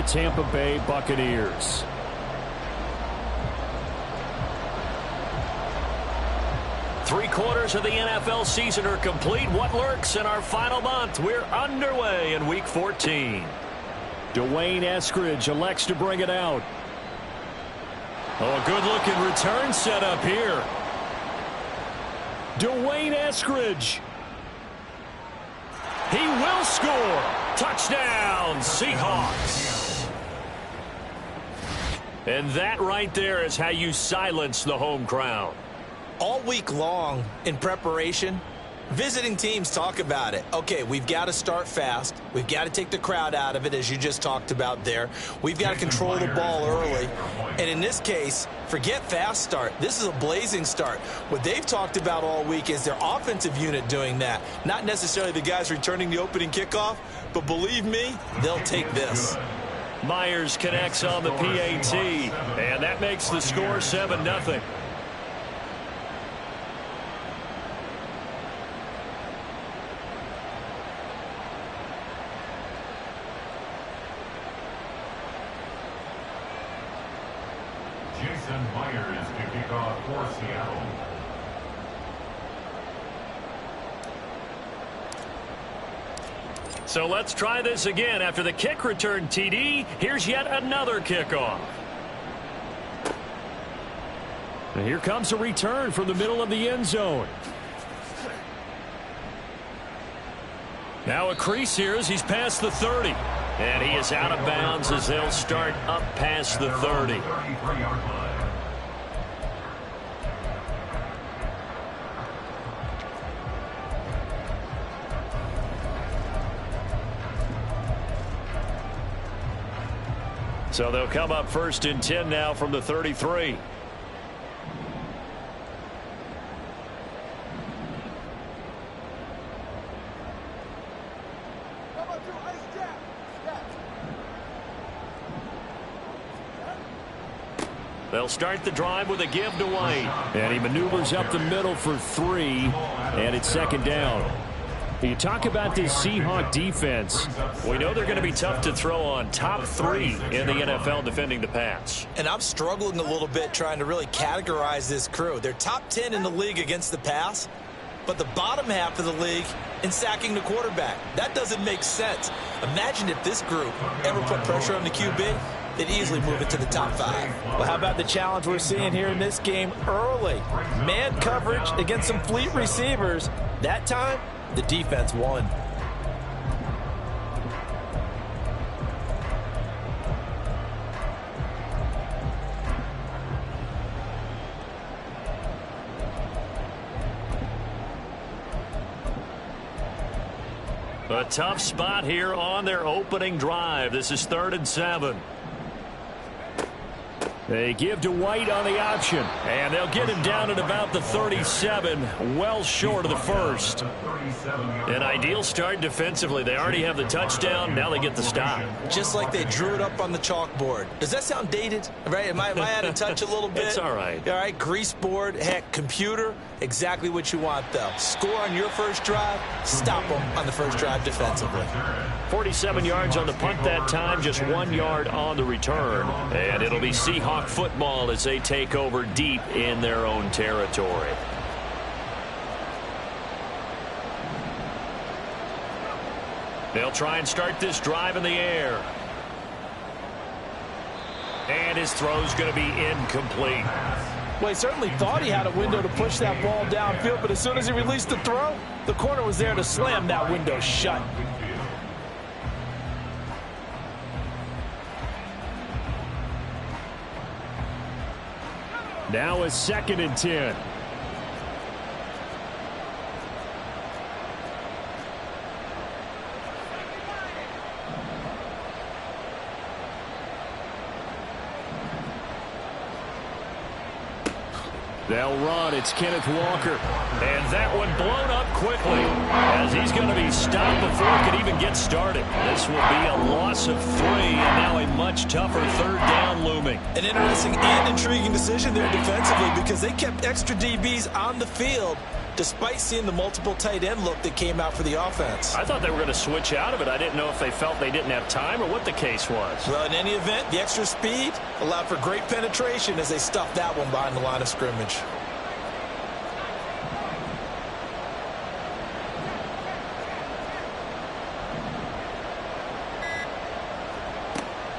Tampa Bay Buccaneers. Three-quarters of the NFL season are complete. What lurks in our final month? We're underway in Week 14. Dwayne Eskridge elects to bring it out. Oh, a good-looking return set up here. Dwayne Eskridge. He will score. Touchdown, Seahawks. And that right there is how you silence the home crowd. All week long in preparation, visiting teams talk about it. Okay, we've got to start fast. We've got to take the crowd out of it, as you just talked about there. We've got to control the ball early. And in this case, forget fast start. This is a blazing start. What they've talked about all week is their offensive unit doing that. Not necessarily the guys returning the opening kickoff, but believe me, they'll take this. Myers connects on the PAT, and that makes the score 7-0. Jason Myers to kick off for Seattle. So let's try this again. After the kick return TD, here's yet another kickoff. And here comes a return from the middle of the end zone. Now a crease here as he's past the 30. And he is out of bounds as they'll start up past the 30. So they'll come up 1st and 10 now from the 33. They'll start the drive with a give to White. And he maneuvers up the middle for 3. And it's 2nd down. You talk about this Seahawk defense. We know they're going to be tough to throw on. Top 3 in the NFL defending the pass. And I'm struggling a little bit trying to really categorize this crew. They're top 10 in the league against the pass, but the bottom half of the league in sacking the quarterback. That doesn't make sense. Imagine if this group ever put pressure on the QB. They'd easily move into the top 5. Well, how about the challenge we're seeing here in this game early? Man coverage against some fleet receivers. That time, the defense won. A tough spot here on their opening drive. This is 3rd and 7. They give to White on the option, and they'll get him down at about the 37, well short of the first. An ideal start defensively. They already have the touchdown. Now they get the stop. Just like they drew it up on the chalkboard. Does that sound dated? Right? Am I out of touch a little bit? It's all right. All right, grease board, heck, computer, exactly what you want, though. Score on your first drive, stop them on the first drive defensively. 47 yards on the punt that time, just 1 yard on the return. And it'll be Seahawk football as they take over deep in their own territory. They'll try and start this drive in the air. And his throw's going to be incomplete. Well, he certainly thought he had a window to push that ball downfield, but as soon as he released the throw, the corner was there to slam that window shut. Now a 2nd and 10. They'll run. It's Kenneth Walker. And that one blown up quickly as he's going to be stopped before it could even get started. This will be a loss of 3 and now a much tougher 3rd down looming. An interesting and intriguing decision there defensively because they kept extra DBs on the field despite seeing the multiple tight end look that came out for the offense. I thought they were going to switch out of it. I didn't know if they felt they didn't have time or what the case was. Well, in any event, the extra speed allowed for great penetration as they stuffed that one behind the line of scrimmage.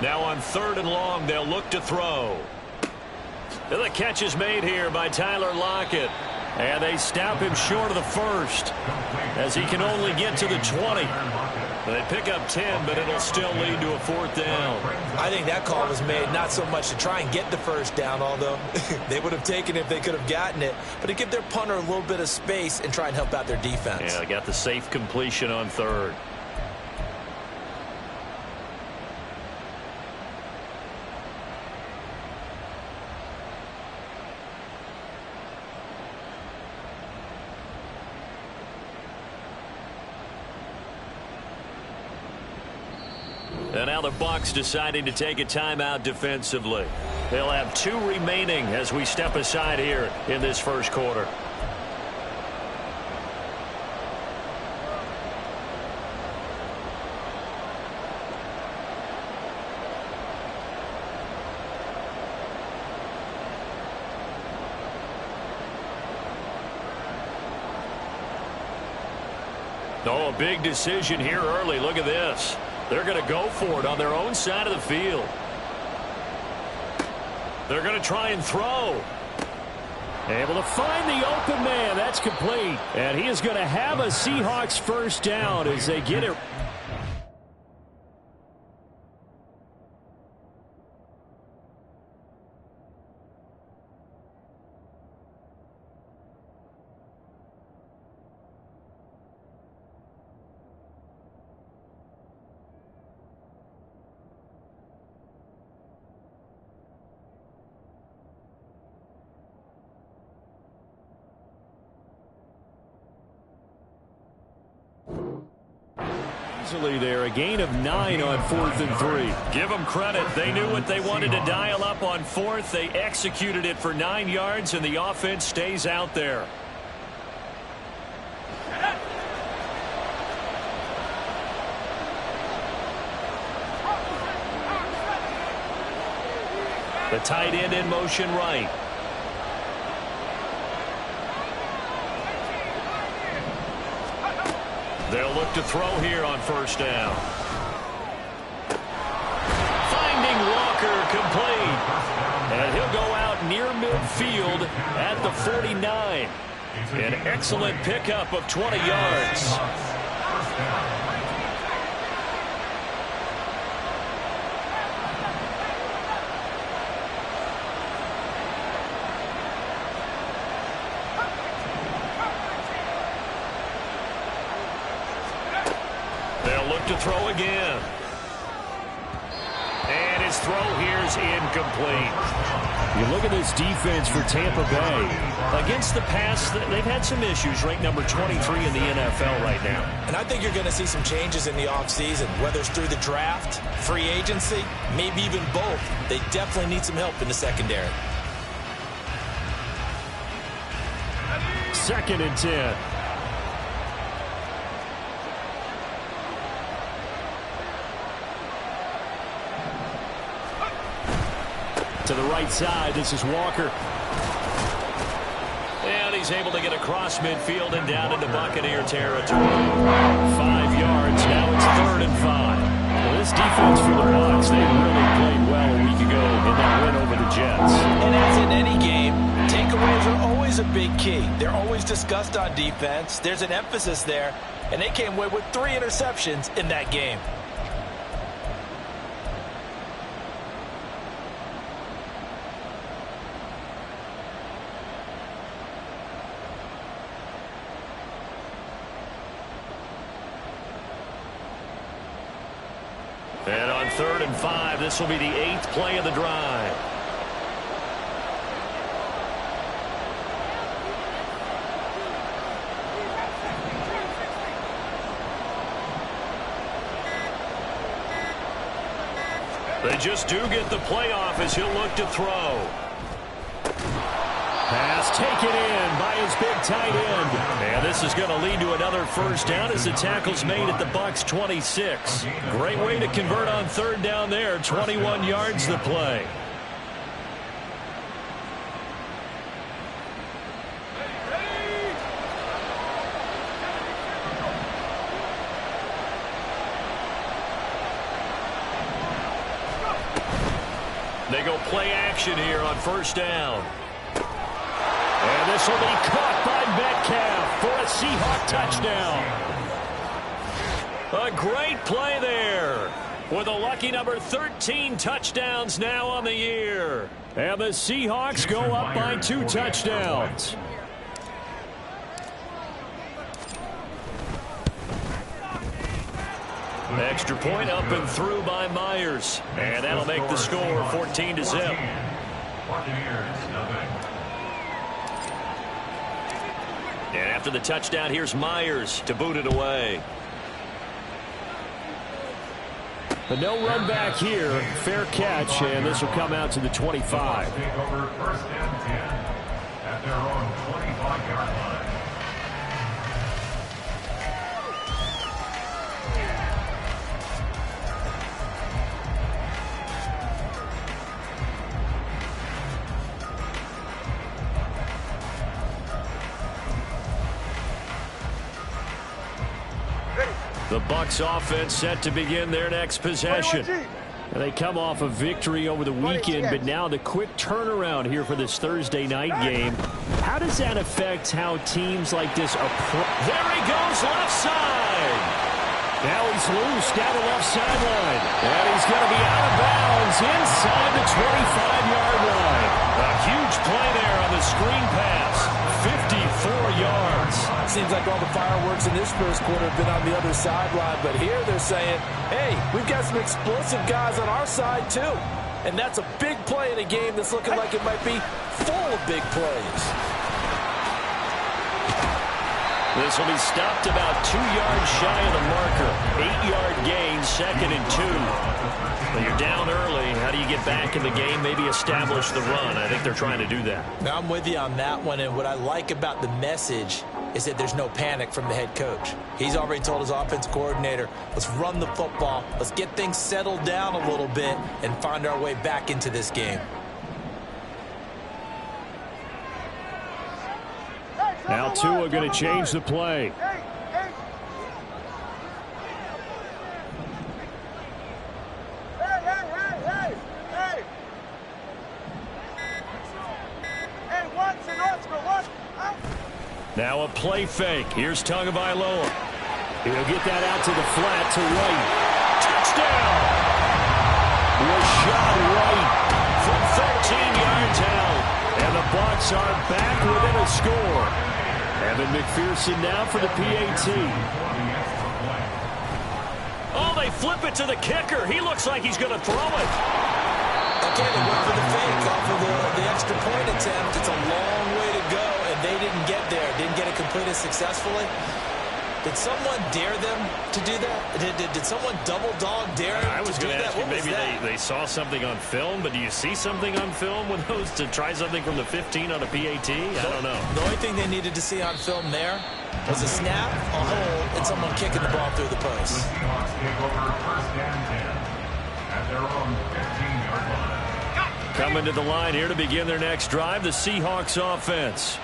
Now on 3rd and long, they'll look to throw. And the catch is made here by Tyler Lockett. And they stop him short of the first as he can only get to the 20. They pick up 10, but it'll still lead to a 4th down. I think that call was made not so much to try and get the first down, although they would have taken it if they could have gotten it, but to give their punter a little bit of space and try and help out their defense. Yeah, they got the safe completion on 3rd. And now the Bucs deciding to take a timeout defensively. They'll have 2 remaining as we step aside here in this first quarter. Oh, a big decision here early. Look at this. They're going to go for it on their own side of the field. They're going to try and throw. Able to find the open man. That's complete. And he is going to have a Seahawks first down as they get it. Easily there, a gain of 9 on 4th and 3. Give them credit. They knew what they wanted to dial up on 4th. They executed it for 9 yards, and the offense stays out there. The tight end in motion right. They'll look to throw here on 1st down. Finding Walker complete. And he'll go out near midfield at the 49. An excellent pickup of 20 yards. To throw again. And his throw here is incomplete. You look at this defense for Tampa Bay. Against the pass, they've had some issues. Ranked number 23 in the NFL right now. And I think you're going to see some changes in the offseason, whether it's through the draft, free agency, maybe even both. They definitely need some help in the secondary. 2nd and 10. To the right side, this is Walker. And he's able to get across midfield and down into Buccaneer territory. 5 yards, now it's 3rd and 5. Well, this defense for the Bucs, they really played well a week ago in that win over the Jets. And as in any game, takeaways are always a big key. They're always discussed on defense. There's an emphasis there, and they came away with 3 interceptions in that game. And on 3rd and 5, this will be the 8th play of the drive. They just do get the playoff as he'll look to throw. Pass taken in by his big tight end. And this is going to lead to another first down as the tackle's made at the Bucs 26. Great way to convert on third down there. 21 yards the play. They go play action here on first down. And this will be caught by Metcalf for a Seahawk touchdown. A great play there with a lucky number 13 touchdowns now on the year. And the Seahawks go up by 2 touchdowns. Extra point up and through by Myers. And that'll make the score 14-0. And after the touchdown, here's Myers to boot it away. But no run back here. Fair catch, and this will come out to the 25. Take over first and 10 at their own 25-yard line. The Bucs offense set to begin their next possession. And they come off a victory over the weekend, but now the quick turnaround here for this Thursday night game. How does that affect how teams like this approach? There he goes, left side. Now he's loose down the left sideline. And he's going to be out of bounds inside the 25-yard line. A huge play there on the screen pass. 54 yards. Seems like all the fireworks in this first quarter have been on the other sideline, but here they're saying, hey, we've got some explosive guys on our side too. And that's a big play in a game that's looking like it might be full of big plays. This will be stopped about 2 yards shy of the marker. 8-yard gain, 2nd and 2. Well, you're down early. How do you get back in the game? Maybe establish the run. I think they're trying to do that. Now, I'm with you on that one, and what I like about the message is that there's no panic from the head coach. He's already told his offense coordinator, let's run the football, let's get things settled down a little bit and find our way back into this game. Now Tua going to change the play. Now a play fake. Here's Tagovailoa. He'll get that out to the flat to White. Touchdown! Rashad White from 13 yards out. And the Bucs are back within a score. Evan McPherson now for the PAT. Oh, they flip it to the kicker. He looks like he's going to throw it. Okay, they went for the fake off of the extra point attempt. It's a long way to go, and they didn't get there. Didn't get it completed successfully. Did someone dare them to do that? Did someone double dog dare them I was to do going to that? ask you, maybe they saw something on film, but do you see something on film with those to try something from the 15 on a PAT? I don't know. The only thing they needed to see on film there was a snap, a hole, and someone kicking the ball through the post. The Seahawks take over first and 10 at their own 15-yard line. Coming to the line here to begin their next drive, the Seahawks offense.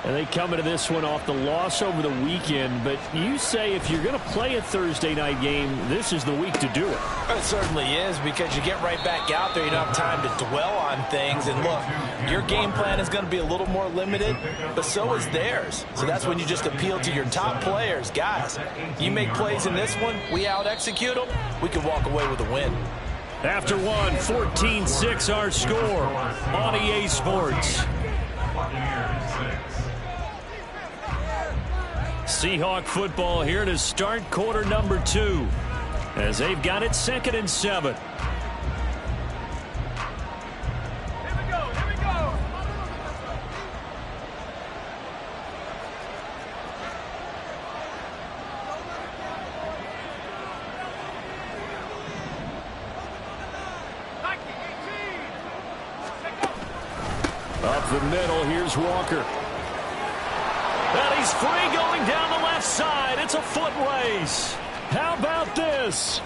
And they come into this one off the loss over the weekend. But you say if you're going to play a Thursday night game, this is the week to do it. It certainly is, because you get right back out there. You don't have time to dwell on things. And look, your game plan is going to be a little more limited, but so is theirs. So that's when you just appeal to your top players. Guys, you make plays in this one, we out-execute them, we can walk away with a win. After one, 14-6 our score on EA Sports. Seahawk football here to start quarter number 2 as they've got it 2nd and 7. Up the middle, here's Walker. And he's free going down the left side. It's a foot race. How about this?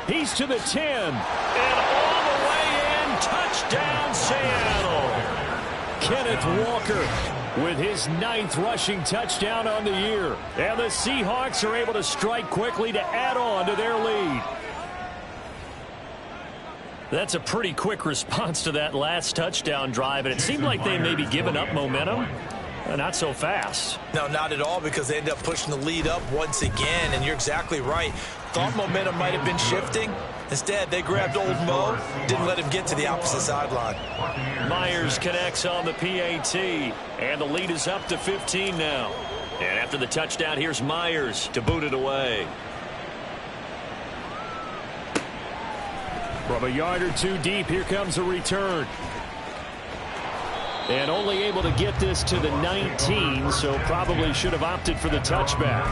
He's to the 10. And all the way in. Touchdown, Seattle. Kenneth Walker with his 9th rushing touchdown on the year. And the Seahawks are able to strike quickly to add on to their lead. That's a pretty quick response to that last touchdown drive, and it seemed like they may be giving up momentum. Not so fast. No, not at all, because they end up pushing the lead up once again, and you're exactly right. Thought momentum might have been shifting. Instead, they grabbed old Mo, didn't let him get to the opposite sideline. Myers connects on the PAT, and the lead is up to 15 now. And after the touchdown, here's Myers to boot it away. From a yard or two deep, here comes a return. And only able to get this to the 19, so probably should have opted for the touchback.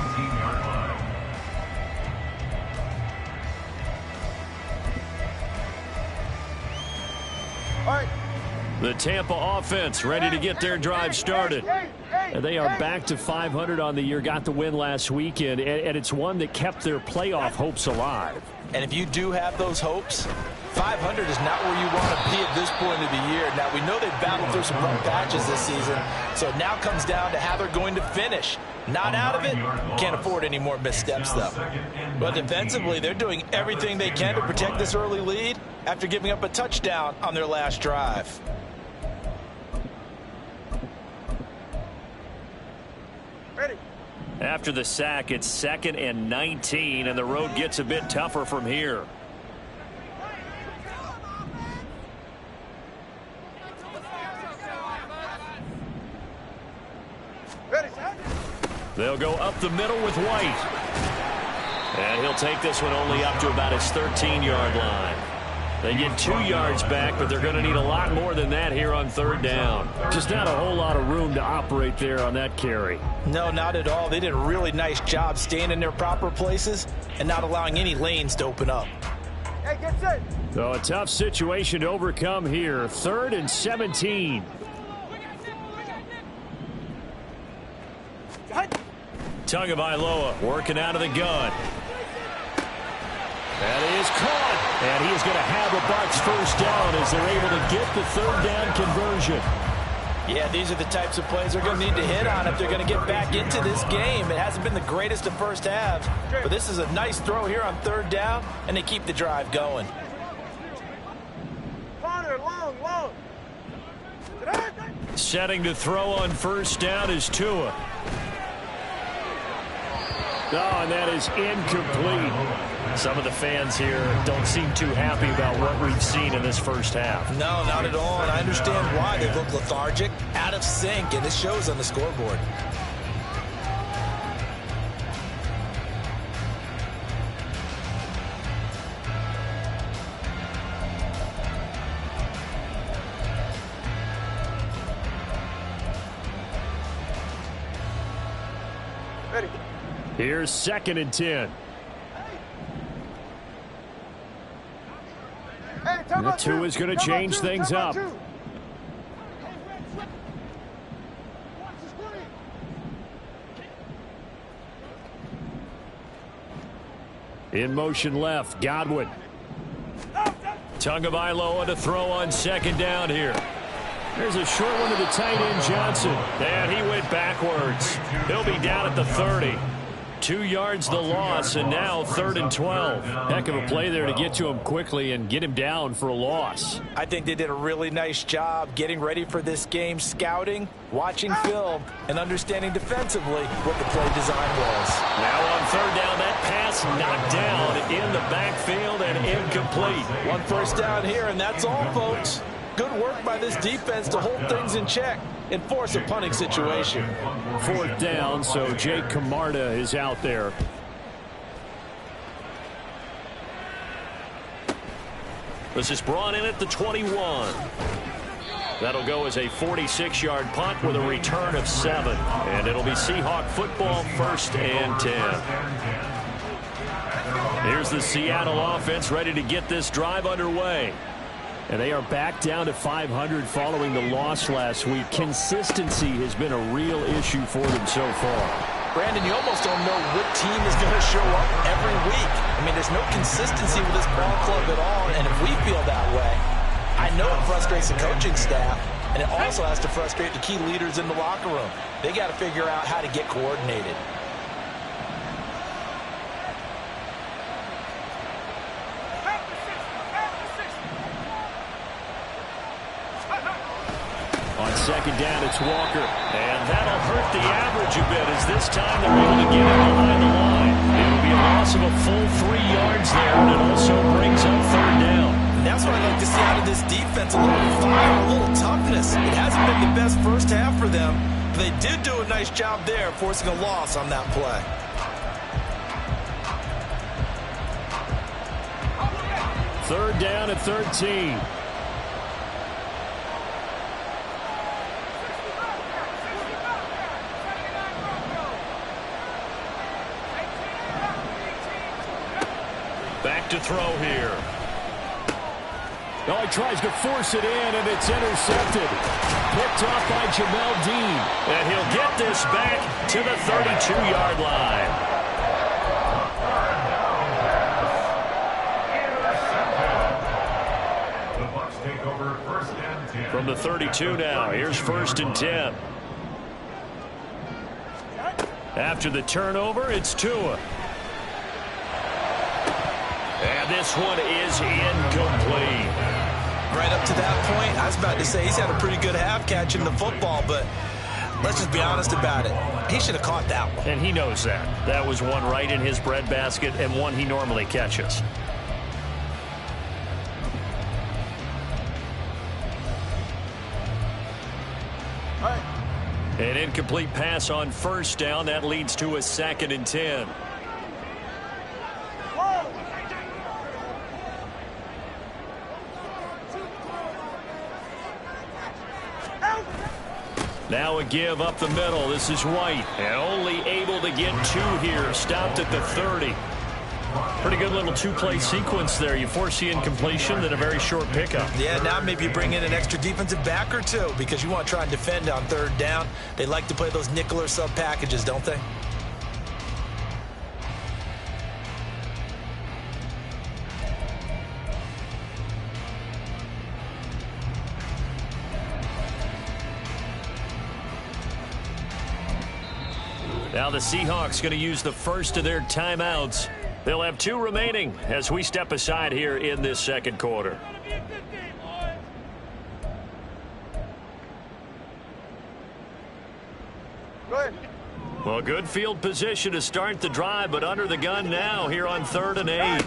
The Tampa offense ready to get their drive started. And they are back to 500 on the year, got the win last weekend, and it's one that kept their playoff hopes alive. And if you do have those hopes, 500 is not where you want to be at this point of the year. Now, we know they've battled through some rough patches this season, so it now comes down to how they're going to finish. Not out of it. Can't afford any more missteps, though. But defensively, they're doing everything they can to protect this early lead after giving up a touchdown on their last drive. After the sack, it's 2nd and 19, and the road gets a bit tougher from here. They'll go up the middle with White. And he'll take this one only up to about his 13-yard line. They get 2 yards back, but they're going to need a lot more than that here on 3rd down. Just not a whole lot of room to operate there on that carry. No, not at all. They did a really nice job staying in their proper places and not allowing any lanes to open up. Hey, get set. So a tough situation to overcome here. 3rd and 17. Tagovailoa working out of the gun. That is caught. And he is going to have a Bucs 1st down as they're able to get the 3rd down conversion. Yeah, these are the types of plays they're going to need to hit on if they're going to get back into this game. It hasn't been the greatest of first halves, but this is a nice throw here on 3rd down, and they keep the drive going. Corner, long. Setting to throw on 1st down is Tua. Oh, and that is incomplete. Some of the fans here don't seem too happy about what we've seen in this first half. No, not at all, and I understand why. They look lethargic, out of sync, and it shows on the scoreboard. Ready. Here's 2nd and 10. The 2 is going to change things up. In motion left, Godwin. Tagovailoa to throw on 2nd down here. There's a short one to the tight end, Johnson. And he went backwards. He'll be down at the 30. 2 yards the loss, and now 3rd and 12. Heck of a play there to get to him quickly and get him down for a loss. I think they did a really nice job getting ready for this game, scouting, watching film, and understanding defensively what the play design was. Now on 3rd down, that pass knocked down in the backfield and incomplete. 1 first down here, and that's all, folks. Good work by this defense to hold things in check and force a punting situation. 4th down, so Jake Camarda is out there. This is brought in at the 21. That'll go as a 46-yard punt with a return of 7. And it'll be Seahawk football, 1st and 10. Here's the Seattle offense ready to get this drive underway. And they are back down to 500 following the loss last week. Consistency has been a real issue for them so far. Brandon, you almost don't know what team is going to show up every week. I mean, there's no consistency with this ball club at all, and if we feel that way, I know it frustrates the coaching staff, and it also has to frustrate the key leaders in the locker room. They got to figure out how to get coordinated. On second down, it's Walker. And that'll hurt the average a bit as this time they're able to get him behind the line. It'll be a loss of a full 3 yards there, and it also brings up third down. And that's what I like to see out of this defense, a little fire, a little toughness. It hasn't been the best first half for them, but they did do a nice job there forcing a loss on that play. Third down at 13. Back to throw here. Oh, he tries to force it in, and it's intercepted. Picked off by Jamel Dean. And he'll get this back to the 32-yard line. The Bucs take over first and 10. From the 32 now, here's first and 10. After the turnover, it's Tua. And this one is incomplete. Right up to that point, I was about to say he's had a pretty good half catching the football, but let's just be honest about it. He should have caught that one. And he knows that. That was one right in his breadbasket and one he normally catches. An incomplete pass on first down. That leads to a second and 10. Now a give up the middle. This is White. And only able to get 2 here. Stopped at the 30. Pretty good little 2-play sequence there. You force the incompletion, then a very short pickup. Yeah, now maybe you bring in an extra defensive back or two because you want to try and defend on third down. They like to play those nickel or sub packages, don't they? Now the Seahawks going to use the first of their timeouts. They'll have 2 remaining as we step aside here in this second quarter. Go ahead. Well, good field position to start the drive, but under the gun now here on 3rd and 8.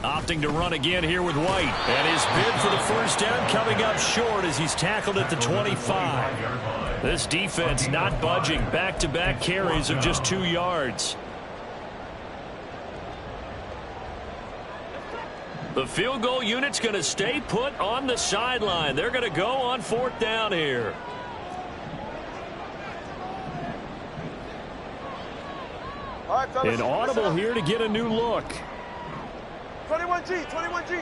Opting to run again here with White. And his bid for the first down coming up short as he's tackled at the 25. This defense not budging. Back-to-back carries of just 2 yards. The field goal unit's going to stay put on the sideline. They're going to go on 4th down here. All right, fellas. An audible here to get a new look. 21G, 21G.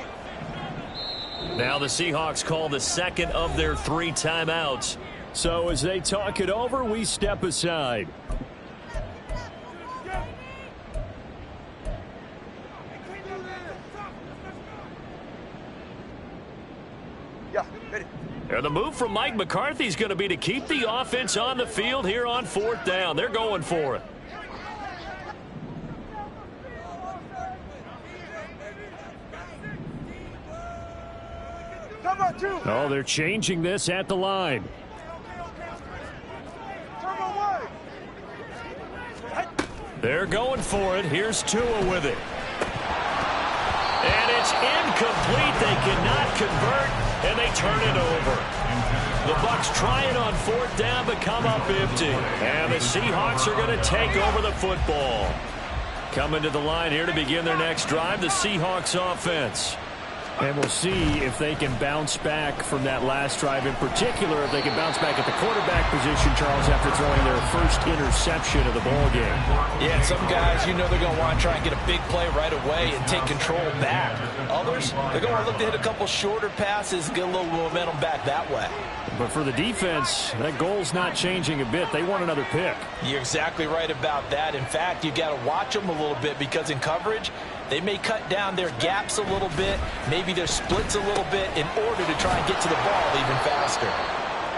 Now the Seahawks call the second of their 3 timeouts. So as they talk it over, we step aside. Yeah, ready. And the move from Mike McCarthy is going to be to keep the offense on the field here on 4th down. They're going for it. Oh, they're changing this at the line. They're going for it. Here's Tua with it. And it's incomplete. They cannot convert, and they turn it over. The Bucs try it on 4th down, but come up empty. And the Seahawks are going to take over the football. Coming to the line here to begin their next drive, the Seahawks offense. And we'll see if they can bounce back from that last drive, in particular if they can bounce back at the quarterback position, Charles, after throwing their first interception of the ball game. Yeah, some guys, you know they're going to want to try and get a big play right away and take control back. Others, they're going to look to hit a couple shorter passes, get a little momentum back that way. But for the defense, that goal's not changing a bit. They want another pick. You're exactly right about that. In fact, you got to watch them a little bit because in coverage, they may cut down their gaps a little bit, maybe their splits a little bit in order to try and get to the ball even faster.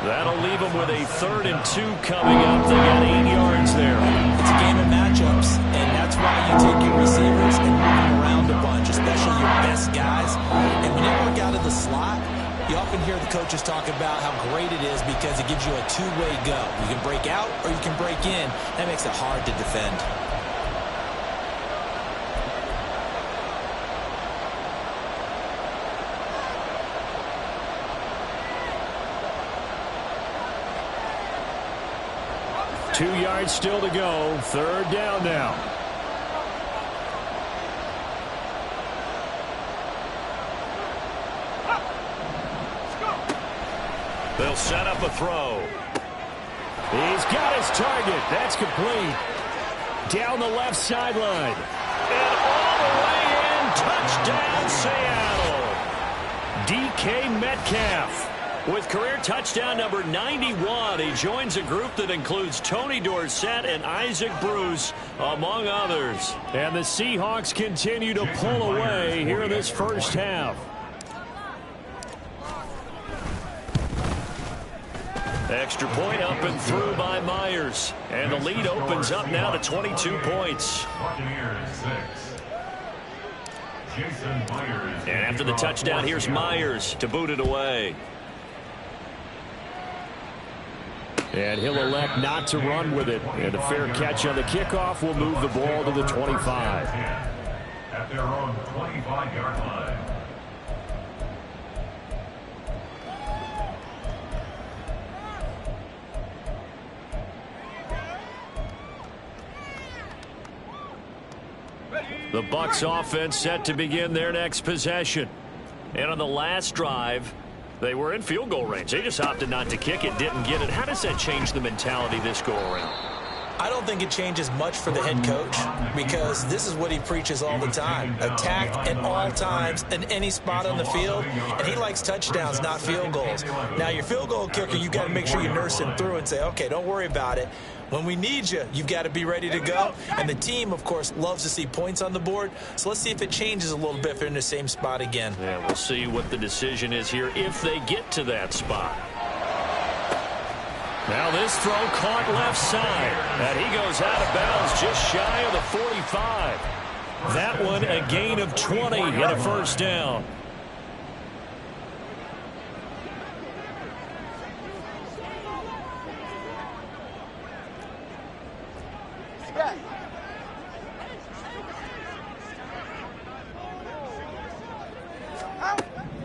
That'll leave them with a 3rd and 2 coming up. They got 8 yards there. It's a game of matchups, and that's why you take your receivers and move them around a bunch, especially your best guys. And when you work out of the slot, you often hear the coaches talk about how great it is because it gives you a two-way go. You can break out or you can break in. That makes it hard to defend. Two yards still to go. 3rd down now. They'll set up a throw. He's got his target. That's complete. Down the left sideline. And all the way in. Touchdown, Seattle. DK Metcalf. With career touchdown number 91, he joins a group that includes Tony Dorsett and Isaac Bruce, among others. And the Seahawks continue to pull away here in this first half. Extra point up and through by Myers. And the lead opens up now to 22 points. And after the touchdown, here's Myers to boot it away. And he'll elect not to run with it. And a fair catch on the kickoff will move the ball to the 25. At their own 25-yard line. The Bucs offense set to begin their next possession. And on the last drive, they were in field goal range. They just opted not to kick it, didn't get it. How does that change the mentality this go around? I don't think it changes much for the head coach because this is what he preaches all the time. Attack at all times in any spot on the field, and he likes touchdowns, not field goals. Now, your field goal kicker, you got to make sure you nurse him through and say, okay, don't worry about it. When we need you, you've got to be ready to go. And the team, of course, loves to see points on the board. So let's see if it changes a little bit if they're in the same spot again. Yeah, we'll see what the decision is here if they get to that spot. Now this throw caught left side. And he goes out of bounds just shy of the 45. That one a gain of 20 and a first down.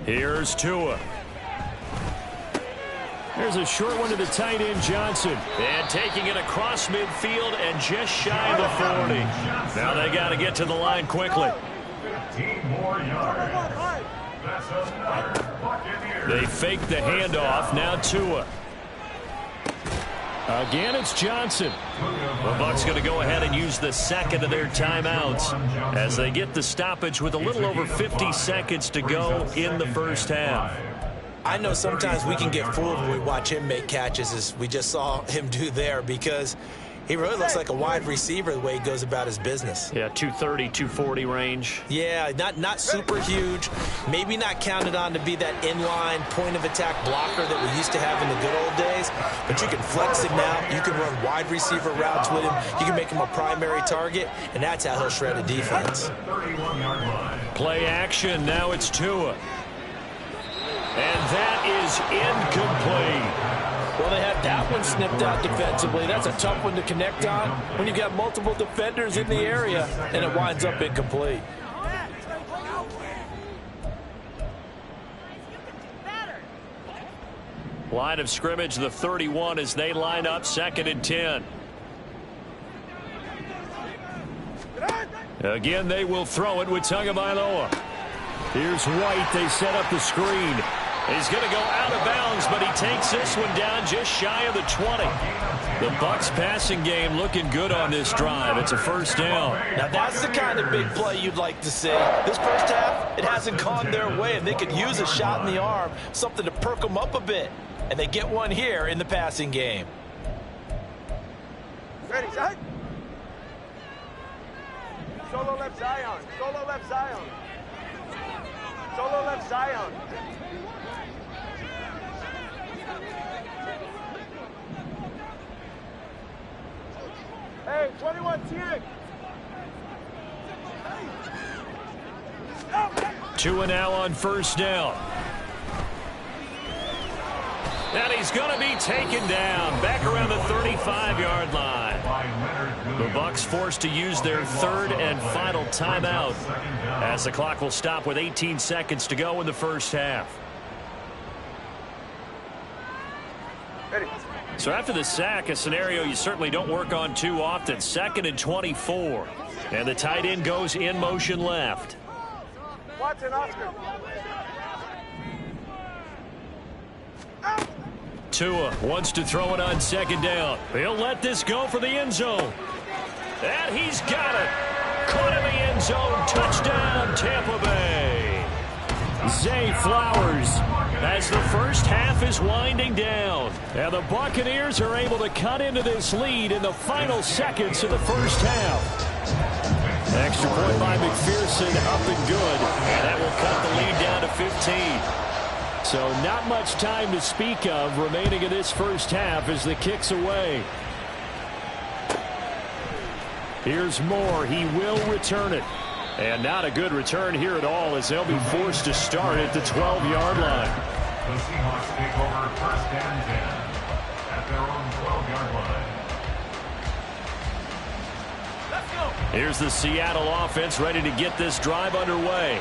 Here's Tua. There's a short one to the tight end, Johnson. And taking it across midfield and just shy of the 40. Now they got to get to the line quickly. 15 more yards. That's another Buccaneers. They fake the handoff. Now Tua. Again, it's Johnson. The Bucs going to go ahead and use the second of their timeouts as they get the stoppage with a little over 50 seconds to go in the first half. I know sometimes we can get fooled when we watch him make catches, as we just saw him do there, because he really looks like a wide receiver the way he goes about his business. Yeah, 230, 240 range. Yeah, not super huge. Maybe not counted on to be that inline point-of-attack blocker that we used to have in the good old days. But you can flex him out. You can run wide receiver routes with him. You can make him a primary target, and that's how he'll shred a defense. Play action. Now it's Tua. And that is incomplete. Well, they had that one snipped out defensively. That's a tough one to connect on when you've got multiple defenders in the area, and it winds up incomplete. Line of scrimmage, the 31, as they line up 2nd and 10. Again, they will throw it with Tagovailoa. Here's White. They set up the screen. He's going to go out of bounds, but he takes this one down just shy of the 20. The Bucs passing game looking good on this drive. It's a first down. Now that's the kind of big play you'd like to see. This first half, it hasn't gone their way, and they could use a shot in the arm, something to perk them up a bit. And they get one here in the passing game. Ready, side. Solo left Zion. Solo left Zion. Solo left Zion. Hey, 21 TX. Tua now on first down. And he's going to be taken down back around the 35-yard line. The Bucs forced to use their third and final timeout as the clock will stop with 18 seconds to go in the first half. Ready. So after the sack, a scenario you certainly don't work on too often. 2nd and 24. And the tight end goes in motion left. Watson, Oscar. Tua wants to throw it on second down. He'll let this go for the end zone. And he's got it. Caught in the end zone. Touchdown, Tampa Bay. Zay Flowers as the first half is winding down. And the Buccaneers are able to cut into this lead in the final seconds of the first half. Extra point by McPherson, up and good. And that will cut the lead down to 15. So not much time to speak of remaining in this first half as the kick's away. Here's Moore. He will return it. And not a good return here at all as they'll be forced to start at the 12-yard line. The Seahawks take over first and 10 at their own 12-yard line. Let's go. Here's the Seattle offense ready to get this drive underway.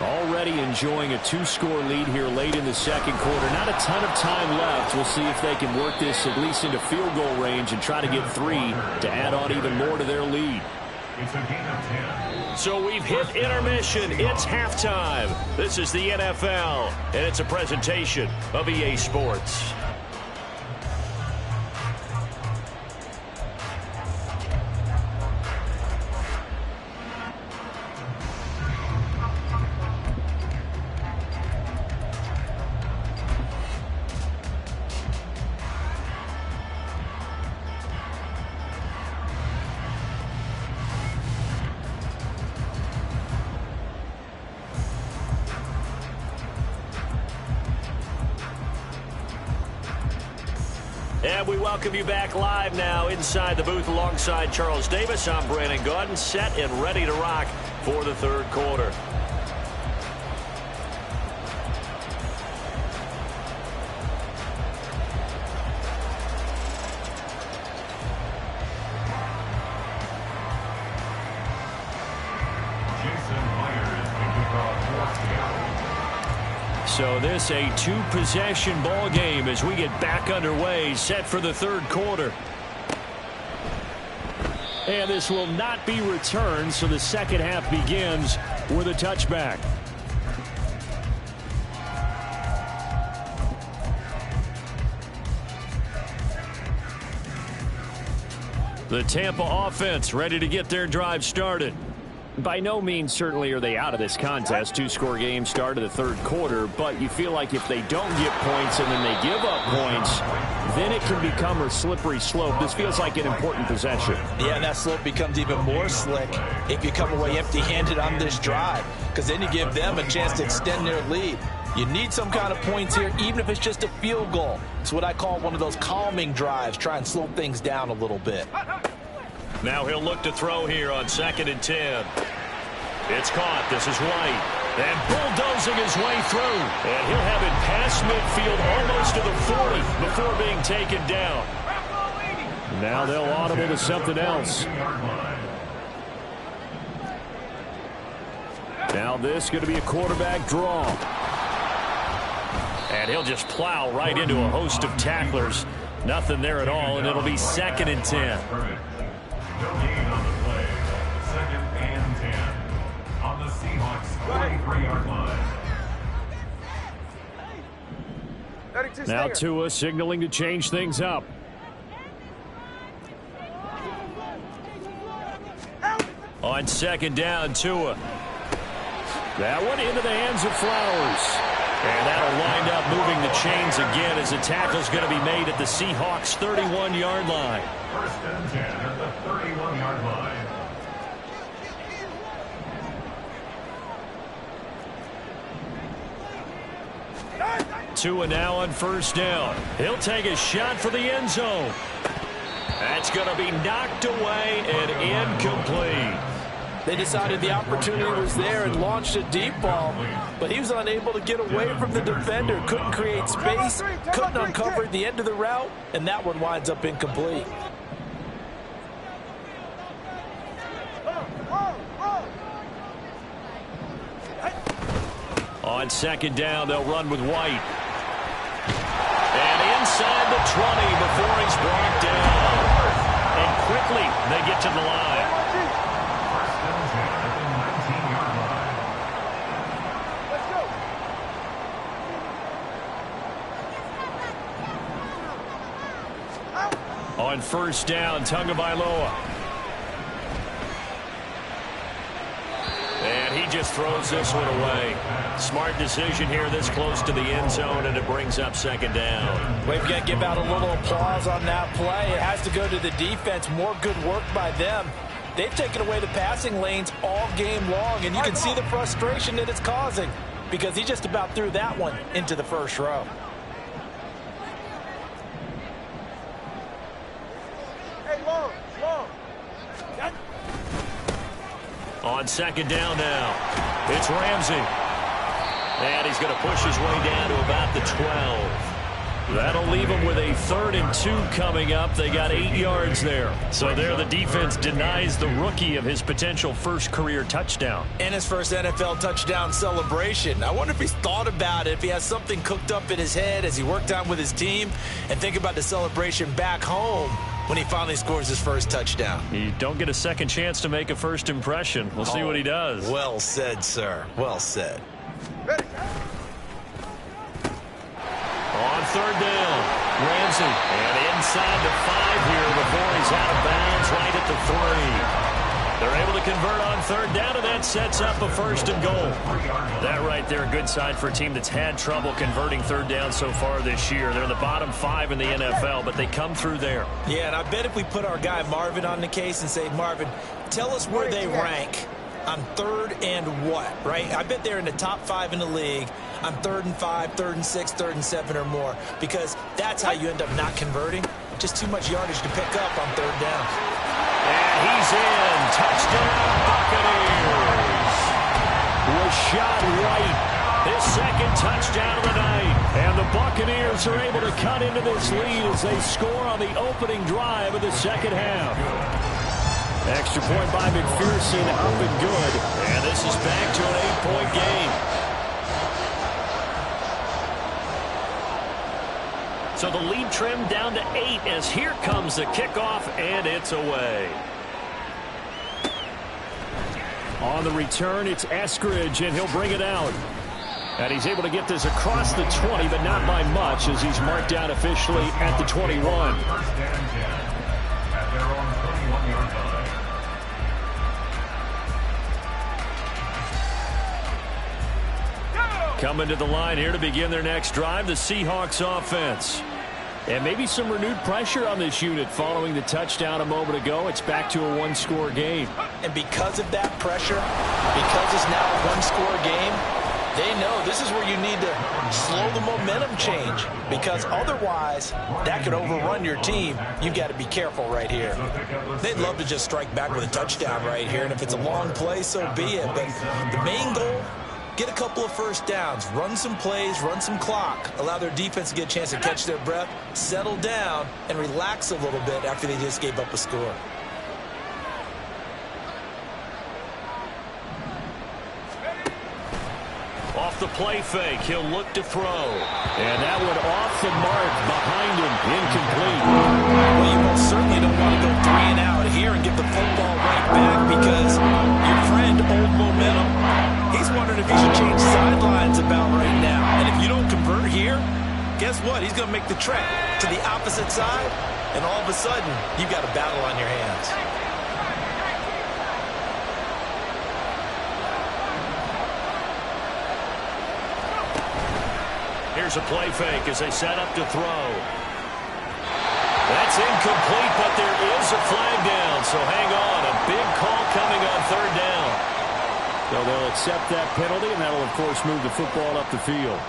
Already enjoying a 2-score lead here late in the second quarter. Not a ton of time left. We'll see if they can work this at least into field goal range and try to get 3 to add on even more to their lead. It's a gain of 10. So we've hit intermission. It's halftime. This is the NFL, and it's a presentation of EA Sports. And we welcome you back live now inside the booth alongside Charles Davis. I'm Brandon Gaudin, set and ready to rock for the third quarter. So this a 2-possession ball game as we get back underway, set for the third quarter. And this will not be returned, so the second half begins with a touchback. The Tampa offense ready to get their drive started. By no means certainly are they out of this contest. 2-score game start of the third quarter, but you feel like if they don't get points and then they give up points, then it can become a slippery slope. This feels like an important possession. Yeah, and that slope becomes even more slick if you come away empty-handed on this drive, because then you give them a chance to extend their lead. You need some kind of points here, even if it's just a field goal. It's what I call one of those calming drives. Try and slow things down a little bit. Now he'll look to throw here on 2nd and 10. It's caught. This is White. And bulldozing his way through. And he'll have it past midfield almost to the 40 before being taken down. Now they'll audible to something else. Now this is going to be a quarterback draw. And he'll just plow right into a host of tacklers. Nothing there at all, and it'll be 2nd and 10. No gain on the play. 2nd and 10 on the Seahawks 43-yard line. Now Tua signaling to change things up. On second down, Tua. That one into the hands of Flowers. And that'll wind up moving the chains again as a tackle's going to be made at the Seahawks' 31-yard line. First and 10 at the 31-yard line. Tua now on first down. He'll take a shot for the end zone. That's going to be knocked away and incomplete. They decided the opportunity was there and launched a deep ball, but he was unable to get away from the defender, couldn't create space, couldn't uncover the end of the route, and that one winds up incomplete. On second down, they'll run with White. And inside the 20 before he's brought down. And quickly, they get to the line. First and 10 at the 19-yard line. On first down, Tagovailoa. And he just throws this one away. Smart decision here this close to the end zone, and it brings up second down. We've got to give out a little applause on that play. It has to go to the defense. More good work by them. They've taken away the passing lanes all game long, and you can see the frustration that it's causing because he just about threw that one into the first row. Hey, long. On second down now, it's Ramsey. And he's going to push his way down to about the 12. That'll leave him with a 3rd and 2 coming up. They got 8 yards there. So there the defense denies the rookie of his potential first career touchdown. And his first NFL touchdown celebration. I wonder if he's thought about it, if he has something cooked up in his head as he worked on with his team, and think about the celebration back home when he finally scores his first touchdown. You don't get a second chance to make a first impression. We'll see what he does. Well said, sir. Well said. Ready. On third down, Ramsey. And inside the 5 here before he's out of bounds right at the 3. They're able to convert on third down, and that sets up a 1st and goal. That right there, a good sign for a team that's had trouble converting third down so far this year. They're in the bottom 5 in the NFL, but they come through there. Yeah, and I bet if we put our guy Marvin on the case and say, Marvin, tell us where they rank on 3rd and what, right? I bet they're in the top 5 in the league on 3rd and 5, 3rd and 6, 3rd and 7 or more, because that's how you end up not converting. Just too much yardage to pick up on 3rd down. And he's in. Touchdown, Buccaneers. Rachaad White, his 2nd touchdown of the night. And the Buccaneers are able to cut into this lead as they score on the opening drive of the second half. Extra point by McPherson, up and good. And this is back to an 8-point game. So the lead trimmed down to 8 as here comes the kickoff, and it's away. On the return, it's Eskridge, and he'll bring it out. And he's able to get this across the 20, but not by much as he's marked down officially at the 21. First and 10 at their own 21-yard line. Coming to the line here to begin their next drive, the Seahawks offense. And maybe some renewed pressure on this unit following the touchdown a moment ago. It's back to a 1-score game. And because of that pressure, because it's now a 1-score game, they know this is where you need to slow the momentum change, because otherwise that could overrun your team. You've got to be careful right here. They'd love to just strike back with a touchdown right here, and if it's a long play, so be it. But the main goal, get a couple of first downs, run some plays, run some clock, allow their defense to get a chance to catch their breath, settle down, and relax a little bit after they just gave up a score. Off the play fake, he'll look to throw. And that one off the mark behind him, incomplete. Well, you most certainly don't want to go 3 and out here and get the football right back, because your friend, Old Momentum, he's wondering if he should change sidelines about right now. And if you don't convert here, guess what? He's going to make the trek to the opposite side, and all of a sudden, you've got a battle on your hands. Here's a play fake as they set up to throw. That's incomplete, but there is a flag down, so hang on. A big call coming on third down. So they'll accept that penalty, and that'll, of course, move the football up the field.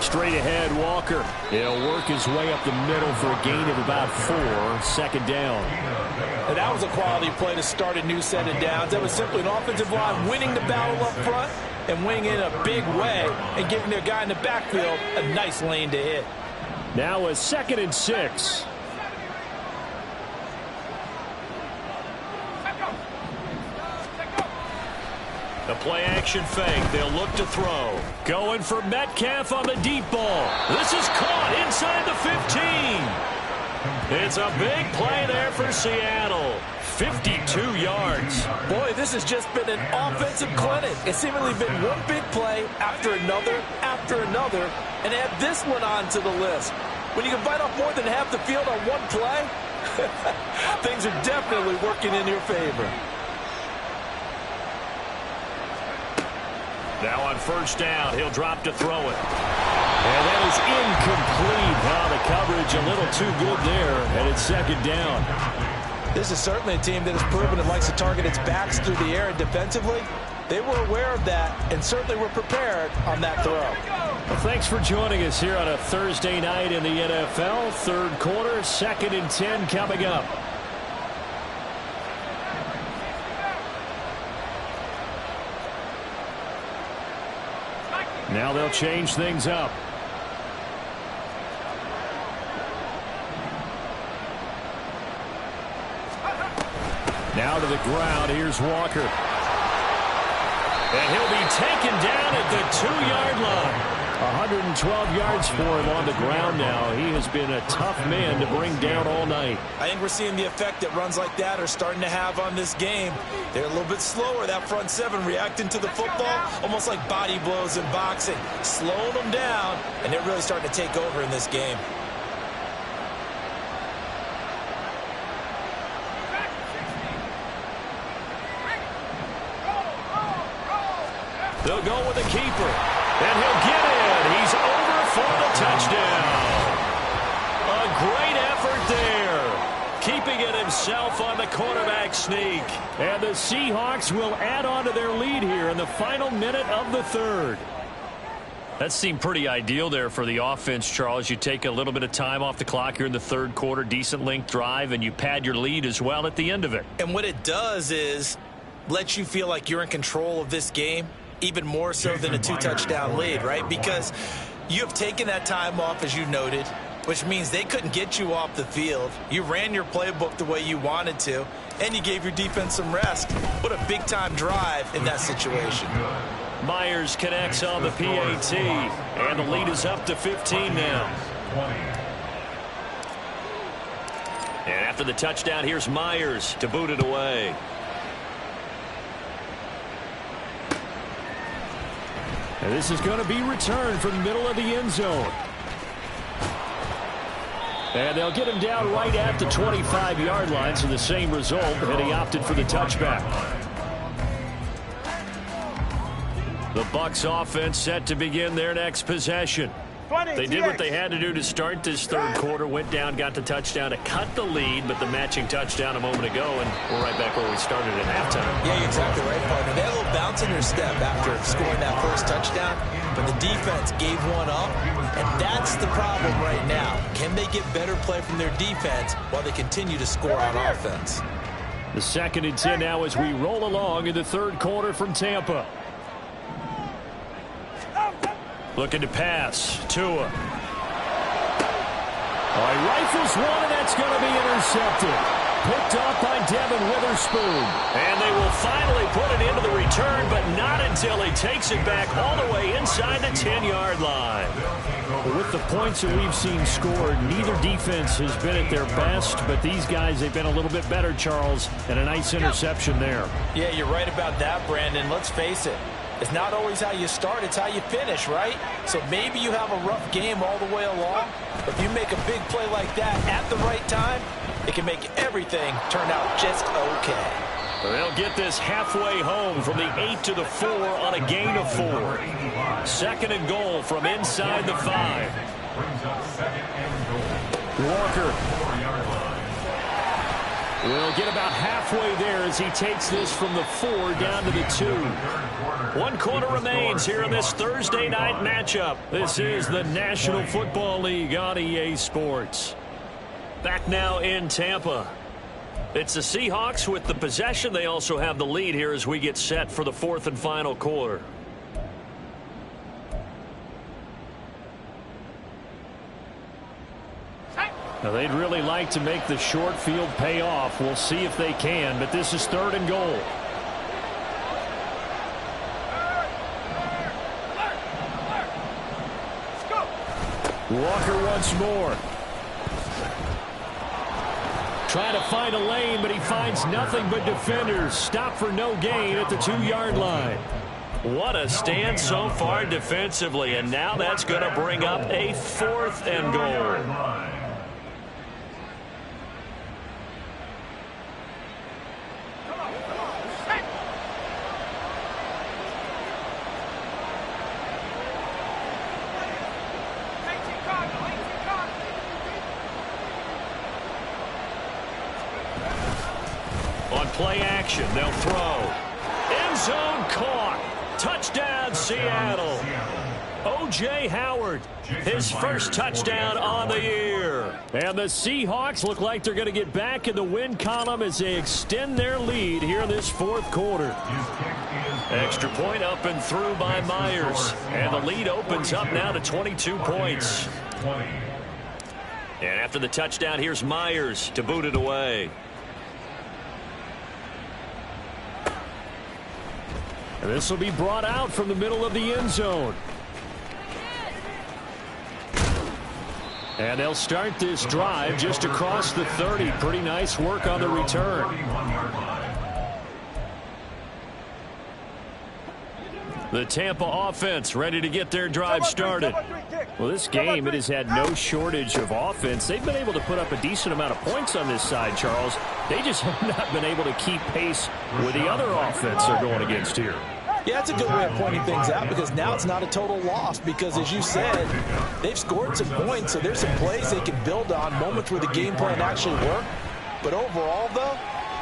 Straight ahead, Walker. He'll work his way up the middle for a gain of about 4, second down. And that was a quality play to start a new set of downs. That was simply an offensive line winning the battle up front and winning in a big way and giving their guy in the backfield a nice lane to hit. Now a 2nd and 6. The play-action fake. They'll look to throw. Going for Metcalf on the deep ball. This is caught inside the 15. It's a big play there for Seattle. 52 yards. Boy, this has just been an offensive clinic. It's seemingly been one big play after another, and add this one onto the list. When you can bite off more than half the field on one play, things are definitely working in your favor. Now on first down, he'll drop to throw it. And that is incomplete. Wow, the coverage a little too good there, and it's second down. This is certainly a team that has proven it likes to target its backs through the air, and defensively, they were aware of that and certainly were prepared on that throw. Well, thanks for joining us here on a Thursday night in the NFL. Third quarter, 2nd and 10 coming up. Now they'll change things up. Now to the ground. Here's Walker. And he'll be taken down at the 2-yard line. 112 yards for him on the ground now. He has been a tough man to bring down all night. I think we're seeing the effect that runs like that are starting to have on this game. They're a little bit slower, that front seven, reacting to the football, almost like body blows in boxing, slowing them down, and they're really starting to take over in this game. They'll go with the keeper, and he'll get in. He's over for the touchdown. A great effort there, keeping it himself on the quarterback sneak. And the Seahawks will add on to their lead here in the final minute of the third. That seemed pretty ideal there for the offense, Charles. You take a little bit of time off the clock here in the third quarter, decent length drive, and you pad your lead as well at the end of it. And what it does is let you feel like you're in control of this game, even more so than a 2-touchdown lead, right? Because you have taken that time off, as you noted, which means they couldn't get you off the field. You ran your playbook the way you wanted to, and you gave your defense some rest. What a big-time drive in that situation. Myers connects on the PAT, and the lead is up to 15 now. And after the touchdown, here's Myers to boot it away. And this is going to be returned from the middle of the end zone. And they'll get him down right at the 25-yard line, so the same result, and he opted for the touchback. The Bucs offense set to begin their next possession. They did what they had to do to start this third quarter, went down, got the touchdown to cut the lead, but the matching touchdown a moment ago, and we're right back where we started at halftime. Yeah, you're exactly right, partner. They had a little bounce in their step after scoring that first touchdown, but the defense gave one up, and that's the problem right now. Can they get better play from their defense while they continue to score on offense? The 2nd and 10 now as we roll along in the third quarter from Tampa. Looking to pass. Tua. He rifles one, and that's going to be intercepted. picked off by Devin Witherspoon. And they will finally put it into the return, but not until he takes it back all the way inside the 10-yard line. With the points that we've seen scored, neither defense has been at their best, but these guys, they've been a little bit better, Charles, and a nice interception there. Yeah, you're right about that, Brandon. Let's face it. It's not always how you start, it's how you finish, right? So maybe you have a rough game all the way along. If you make a big play like that at the right time, it can make everything turn out just okay. They'll get this halfway home from the 8 to the 4 on a gain of 4. 2nd and goal from inside the 5. Walker will get about halfway there as he takes this from the 4 down to the 2. 1 quarter remains here in this Thursday night matchup. This is the National Football League on EA Sports. Back now in Tampa. It's the Seahawks with the possession. They also have the lead here as we get set for the 4th and final quarter. Now they'd really like to make the short field pay off. We'll see if they can, but this is 3rd and goal. Walker once more. Trying to find a lane, but he finds nothing but defenders. Stop for no gain at the 2-yard line. What a stand so far defensively, and now that's going to bring up a 4th and goal. On play action, they'll throw. End zone caught. Touchdown, Seattle. O.J. Howard, his first touchdown on the year. And the Seahawks look like they're going to get back in the win column as they extend their lead here in this 4th quarter. Extra point up and through by Myers. And the lead opens up now to 22 points. And after the touchdown, here's Myers to boot it away. And this will be brought out from the middle of the end zone. And they'll start this drive just across the 30. Pretty nice work on the return. The Tampa offense ready to get their drive started. Well, this game, it has had no shortage of offense. They've been able to put up a decent amount of points on this side, Charles. They just have not been able to keep pace with the other offense they're going against here. Yeah, that's a good way of pointing things out because now it's not a total loss because, as you said, they've scored some points, so there's some plays they can build on, moments where the game plan actually worked. But overall, though,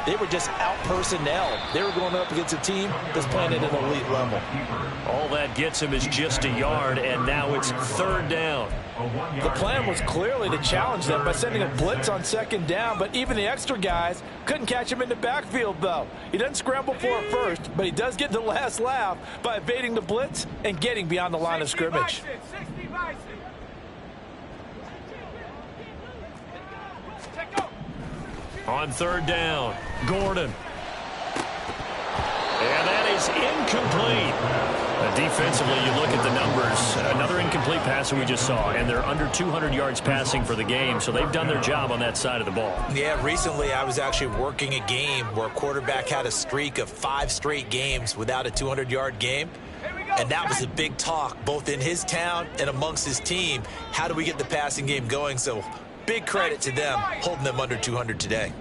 they were just out-personnel. They were going up against a team that's playing at an elite level. All that gets him is just a yard, and now it's 3rd down. The plan was clearly to challenge them by sending a blitz on 2nd down, but even the extra guys couldn't catch him in the backfield, though. He doesn't scramble for it first, but he does get the last laugh by evading the blitz and getting beyond the line of scrimmage. On 3rd down, Gordon. And that is incomplete. Defensively, you look at the numbers. Another incomplete pass that we just saw, and they're under 200 yards passing for the game, so they've done their job on that side of the ball. Yeah, recently I was actually working a game where a quarterback had a streak of 5 straight games without a 200-yard game. And that was a big talk, both in his town and amongst his team. How do we get the passing game going? So big credit to them holding them under 200 today.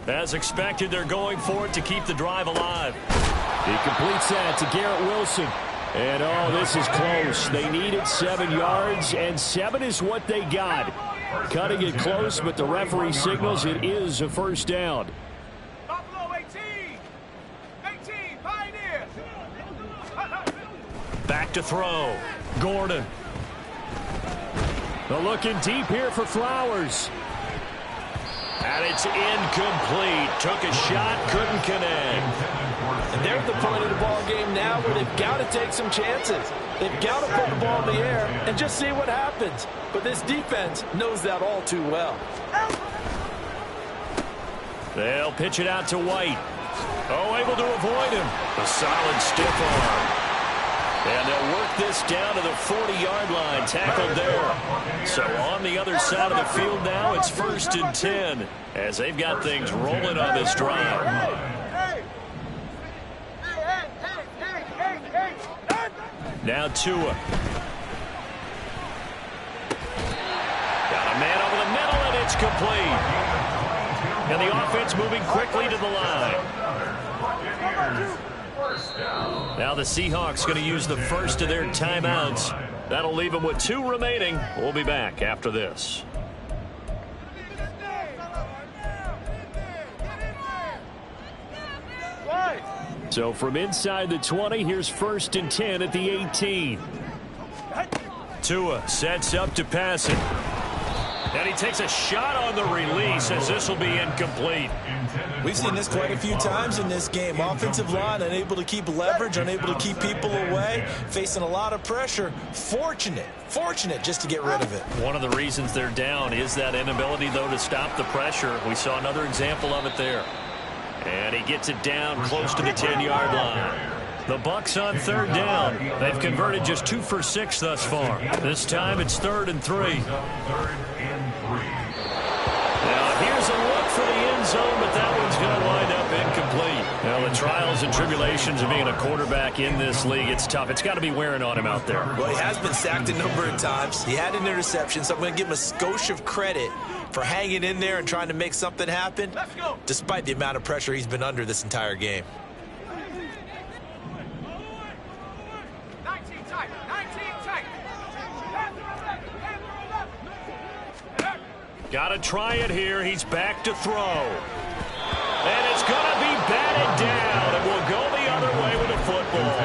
As expected, they're going for it to keep the drive alive. He completes that to Garrett Wilson. And, oh, this is close. They needed 7 yards, and 7 is what they got. Cutting it close, but the referee signals it is a 1st down. Buffalo 18, Pioneer. Back to throw. Gordon. They're looking deep here for Flowers. And it's incomplete. Took a shot, couldn't connect. And they're at the point of the ball game now where they've got to take some chances. They've got to put the ball in the air and just see what happens. But this defense knows that all too well. They'll pitch it out to White. Oh, able to avoid him. A solid stiff arm. And they'll work this down to the 40-yard line, tackled there. So on the other side of the field now, it's 1st and 10 as they've got things rolling on this drive. Now Tua. Got a man over the middle, and it's complete. And the offense moving quickly to the line. Now the Seahawks going to use the first of their timeouts. That'll leave them with 2 remaining. We'll be back after this. So from inside the 20, here's 1st and 10 at the 18. Tua sets up to pass it. And he takes a shot on the release as this will be incomplete. We've seen this quite a few times in this game. Offensive line unable to keep leverage, unable to keep people away, facing a lot of pressure. Fortunate just to get rid of it. One of the reasons they're down is that inability, though, to stop the pressure. We saw another example of it there. And he gets it down close to the 10-yard line. The Bucs on 3rd down. They've converted just 2 for 6 thus far. This time it's 3rd and 3. Now here's a look for the end zone, but that one's going to wind up incomplete. Now the trials and tribulations of being a quarterback in this league, it's tough. It's got to be wearing on him out there. Well, he has been sacked a number of times. He had an interception, so I'm going to give him a skosh of credit for hanging in there and trying to make something happen, despite the amount of pressure he's been under this entire game. 19 tight. Got to try it here. He's back to throw. And it's going to be batted down, and we'll go the other way with the football.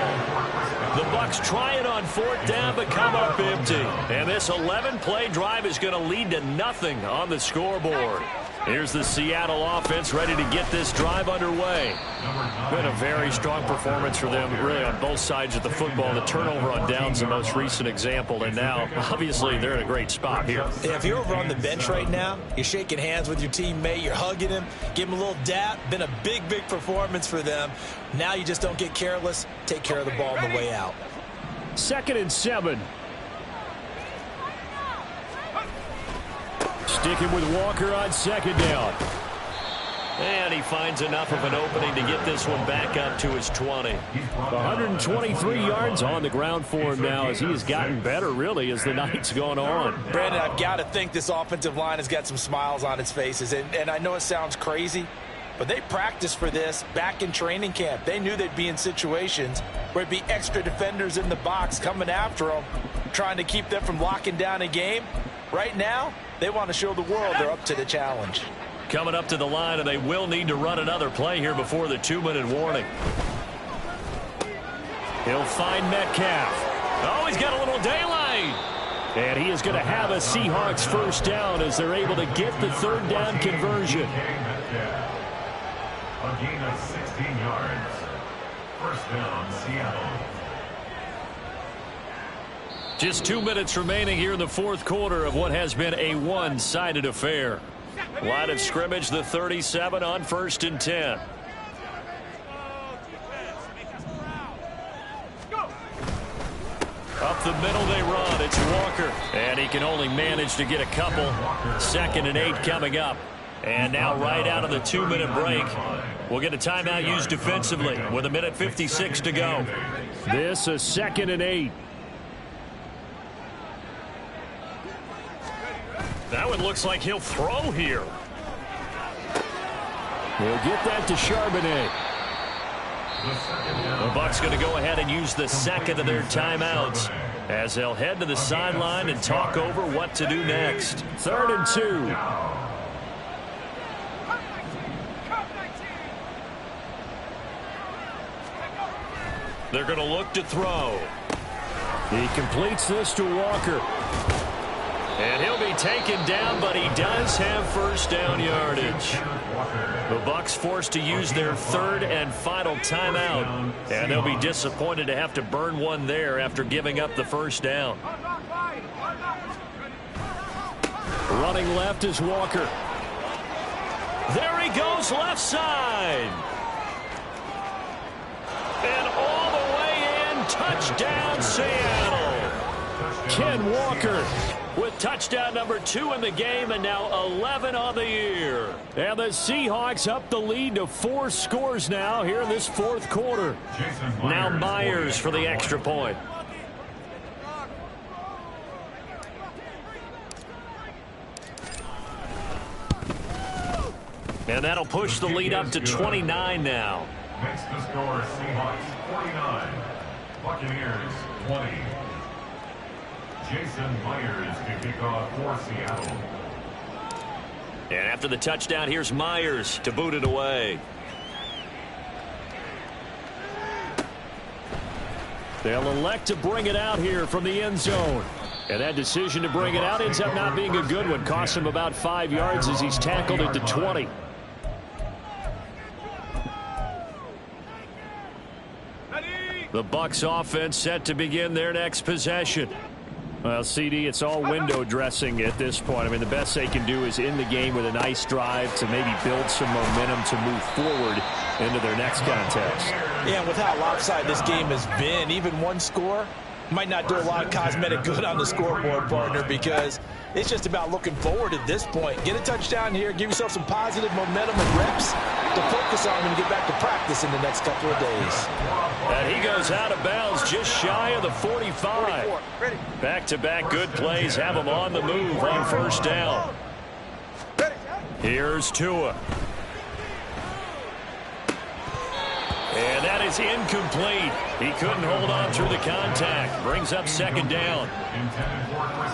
The Bucs try it on 4th down, but come up empty. And this 11-play drive is going to lead to nothing on the scoreboard. Here's the Seattle offense ready to get this drive underway. Been a very strong performance for them, really, on both sides of the football. The turnover on downs the most recent example, and now, obviously, they're in a great spot here. Yeah, if you're over on the bench right now, you're shaking hands with your teammate, you're hugging him, give him a little dap. Been a big performance for them. Now you just don't get careless. Take care of the ball on the way out. 2nd and 7. Sticking with Walker on 2nd down. And he finds enough of an opening to get this one back up to his 20. 123 yards on the ground for him now as he has gotten better, really, as the night's gone on. Brandon, I've got to think this offensive line has got some smiles on its faces. And I know it sounds crazy, but they practiced for this back in training camp. They knew they'd be in situations where it'd be extra defenders in the box coming after them, trying to keep them from locking down a game. Right now, they want to show the world they're up to the challenge. Coming up to the line, and they will need to run another play here before the 2-minute warning. He'll find Metcalf. Oh, he's got a little daylight. And he is going to have a Seahawks 1st down as they're able to get the 3rd down conversion. A gain of 16 yards. 1st down, Seattle. Just 2 minutes remaining here in the 4th quarter of what has been a one-sided affair. Line of scrimmage, the 37 on 1st and 10. Up the middle they run. It's Walker. And he can only manage to get a couple. 2nd and 8 coming up. And now right out of the 2-minute break, we'll get a timeout used defensively with 1:56 to go. This is 2nd and 8. That one looks like he'll throw here. He'll get that to Charbonnet. The Bucs going to go ahead and use the 2nd of their timeouts as they'll head to the sideline and talk over what to do next. 3rd and 2. They're going to look to throw. He completes this to Walker. And he'll be taken down, but he does have first down yardage. The Bucs forced to use their third and final timeout, and they'll be disappointed to have to burn one there after giving up the first down. Running left is Walker. There he goes, left side. And all the way in, touchdown Seattle. Ken Walker with touchdown number 2 in the game, and now 11 on the year. And the Seahawks up the lead to 4 scores now here in this fourth quarter. Now Myers for the extra point. And that'll push the lead up to 29 now. Makes the score Seahawks 49, Buccaneers 20. Jason Myers to kick off for Seattle. And after the touchdown, here's Myers to boot it away. They'll elect to bring it out here from the end zone. And that decision to bring it out ends up not being a good one. Costs him about 5 yards as he's tackled at the 20. The Bucs offense set to begin their next possession. Well, CD, it's all window dressing at this point. I mean, the best they can do is in the game with a nice drive to maybe build some momentum to move forward into their next contest. Yeah, and with how lopsided this game has been, even one score might not do a lot of cosmetic good on the scoreboard, partner, because it's just about looking forward at this point. Get a touchdown here, give yourself some positive momentum and reps to focus on when you get back to practice in the next couple of days. And he goes out of bounds just shy of the 45. Back-to-back good plays have him on the move on first down. Here's Tua. And that is incomplete. He couldn't hold on through the contact. Brings up second down.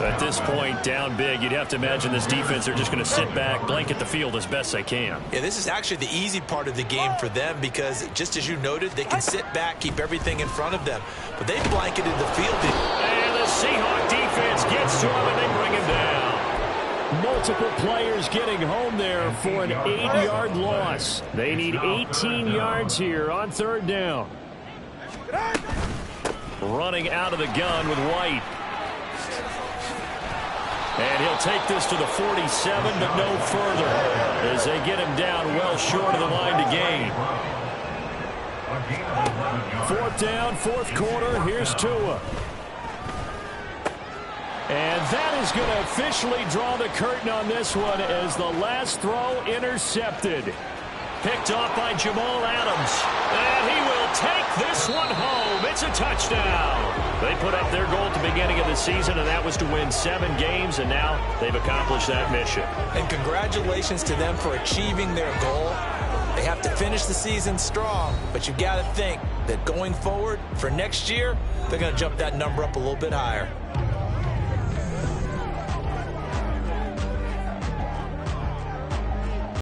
At this point, down big, you'd have to imagine this defense are just going to sit back, blanket the field as best they can. Yeah, this is actually the easy part of the game for them because, just as you noted, they can sit back, keep everything in front of them. But they blanketed the field. And the Seahawk defense gets to him, and they bring him down. Multiple players getting home there for an 8-yard loss. They need 18 yards here on third down. Running out of the gun with White. And he'll take this to the 47, but no further, as they get him down well short of the line to gain. Fourth down, fourth quarter. Here's Tua. And that is going to officially draw the curtain on this one as the last throw intercepted. Picked off by Jamal Adams. And he will take this one home. It's a touchdown. They put up their goal at the beginning of the season, and that was to win 7 games, and now they've accomplished that mission. And congratulations to them for achieving their goal. They have to finish the season strong, but you got to think that going forward for next year, they're going to jump that number up a little bit higher.